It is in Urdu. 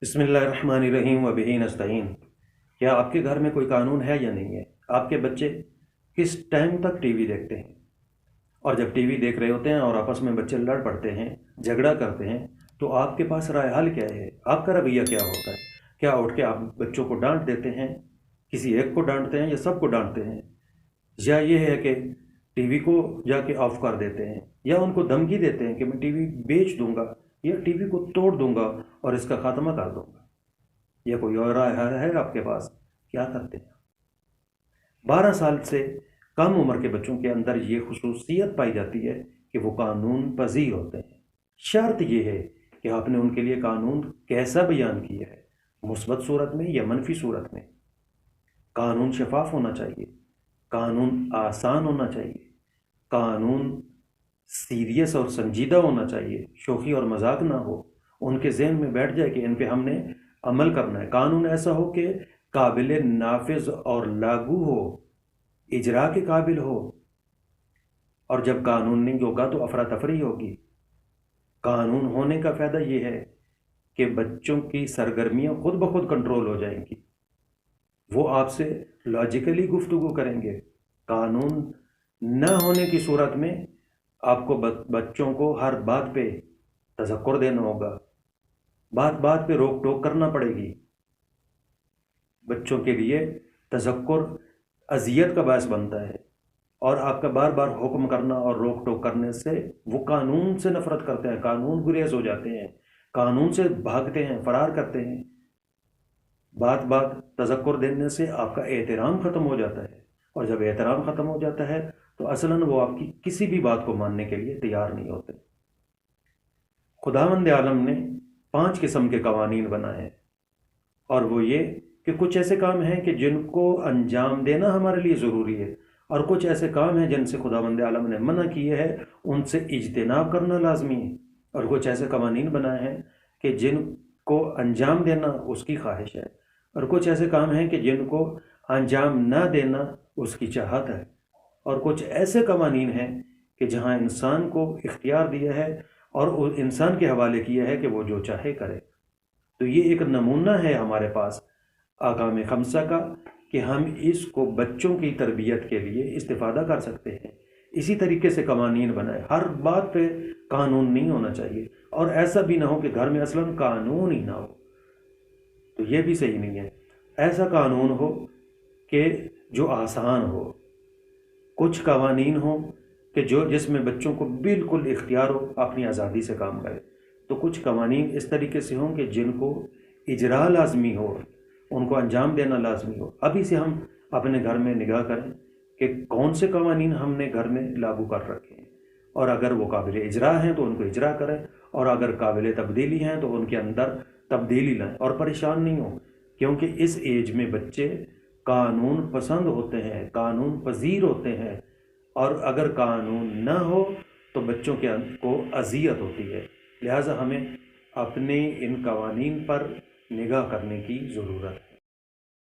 بسم اللہ الرحمن الرحیم وبہ نستعین۔ کیا آپ کے گھر میں کوئی قانون ہے یا نہیں ہے؟ آپ کے بچے کس ٹائم تک ٹی وی دیکھتے ہیں؟ اور جب ٹی وی دیکھ رہے ہوتے ہیں اور آپس میں بچے لڑ پڑتے ہیں، جھگڑا کرتے ہیں، تو آپ کے پاس رائے حل کیا ہے؟ آپ کا رویہ کیا ہوتا ہے؟ کیا اٹھ کے آپ بچوں کو ڈانٹ دیتے ہیں، کسی ایک کو ڈانٹتے ہیں یا سب کو ڈانٹتے ہیں؟ یا یہ ہے کہ ٹی وی کو جا کے آف کر دیتے ہیں، یا ان کو دھمکی دیتے ہیں کہ میں ٹی وی بیچ دوں گا یا ٹی وی کو توڑ دوں گا اور اس کا خاتمہ کر دوں گا؟ یا کوئی اور رائے حل ہے آپ کے پاس؟ کیا کرتے ہیں؟ 12 سال سے کم عمر کے بچوں کے اندر یہ خصوصیت پائی جاتی ہے کہ وہ قانون پذیر ہوتے ہیں۔ شرط یہ ہے کہ آپ نے ان کے لیے قانون کیسا بیان کیا ہے، مثبت صورت میں یا منفی صورت میں۔ قانون شفاف ہونا چاہیے، قانون آسان ہونا چاہیے، قانون سیریس اور سنجیدہ ہونا چاہیے، شوخی اور مذاق نہ ہو، ان کے ذہن میں بیٹھ جائے کہ ان پہ ہم نے عمل کرنا ہے۔ قانون ایسا ہو کہ قابل نافذ اور لاگو ہو، اجرا کے قابل ہو۔ اور جب قانون نہیں ہوگا تو افراتفری ہوگی۔ قانون ہونے کا فائدہ یہ ہے کہ بچوں کی سرگرمیاں خود بخود کنٹرول ہو جائیں گی، وہ آپ سے لاجیکلی گفتگو کریں گے۔ قانون نہ ہونے کی صورت میں آپ کو بچوں کو ہر بات پہ تذکر دینا ہوگا، بات بات پہ روک ٹوک کرنا پڑے گی۔ بچوں کے لیے تذکر اذیت کا باعث بنتا ہے، اور آپ کا بار بار حکم کرنا اور روک ٹوک کرنے سے وہ قانون سے نفرت کرتے ہیں، قانون گریز ہو جاتے ہیں، قانون سے بھاگتے ہیں، فرار کرتے ہیں۔ بات بات تذکر دینے سے آپ کا احترام ختم ہو جاتا ہے، اور جب احترام ختم ہو جاتا ہے تو اصلاً وہ آپ کی کسی بھی بات کو ماننے کے لیے تیار نہیں ہوتے۔ خداوند عالم نے 5 قسم کے قوانین بنائے ہیں، اور وہ یہ کہ کچھ ایسے کام ہیں کہ جن کو انجام دینا ہمارے لیے ضروری ہے، اور کچھ ایسے کام ہیں جن سے خداوند عالم نے منع کیے ہے، ان سے اجتناب کرنا لازمی ہے۔ اور کچھ ایسے قوانین بنائے ہیں کہ جن کو انجام دینا اس کی خواہش ہے، اور کچھ ایسے کام ہیں کہ جن کو انجام نہ دینا اس کی چاہت ہے، اور کچھ ایسے قوانین ہیں کہ جہاں انسان کو اختیار دیا ہے اور انسان کے حوالے کیا ہے کہ وہ جو چاہے کرے۔ تو یہ ایک نمونہ ہے ہمارے پاس احکام خمسہ کا کہ ہم اس کو بچوں کی تربیت کے لیے استفادہ کر سکتے ہیں۔ اسی طریقے سے قوانین بنائے، ہر بات پہ قانون نہیں ہونا چاہیے، اور ایسا بھی نہ ہو کہ گھر میں اصلاً قانون ہی نہ ہو، تو یہ بھی صحیح نہیں ہے۔ ایسا قانون ہو کہ جو آسان ہو، کچھ قوانین ہوں کہ جس میں بچوں کو بالکل اختیار ہو اپنی آزادی سے کام کرے، تو کچھ قوانین اس طریقے سے ہوں کہ جن کو اجرا لازمی ہو، ان کو انجام دینا لازمی ہو۔ ابھی سے ہم اپنے گھر میں نگاہ کریں کہ کون سے قوانین ہم نے گھر میں لاگو کر رکھے ہیں، اور اگر وہ قابل اجرا ہیں تو ان کو اجرا کریں، اور اگر قابل تبدیلی ہیں تو ان کے اندر تبدیلی لائیں، اور پریشان نہیں ہوں، کیونکہ اس ایج میں بچے قانون پسند ہوتے ہیں، قانون پذیر ہوتے ہیں، اور اگر قانون نہ ہو تو بچوں کو اذیت ہوتی ہے۔ لہٰذا ہمیں اپنے ان قوانین پر نگاہ کرنے کی ضرورت ہے۔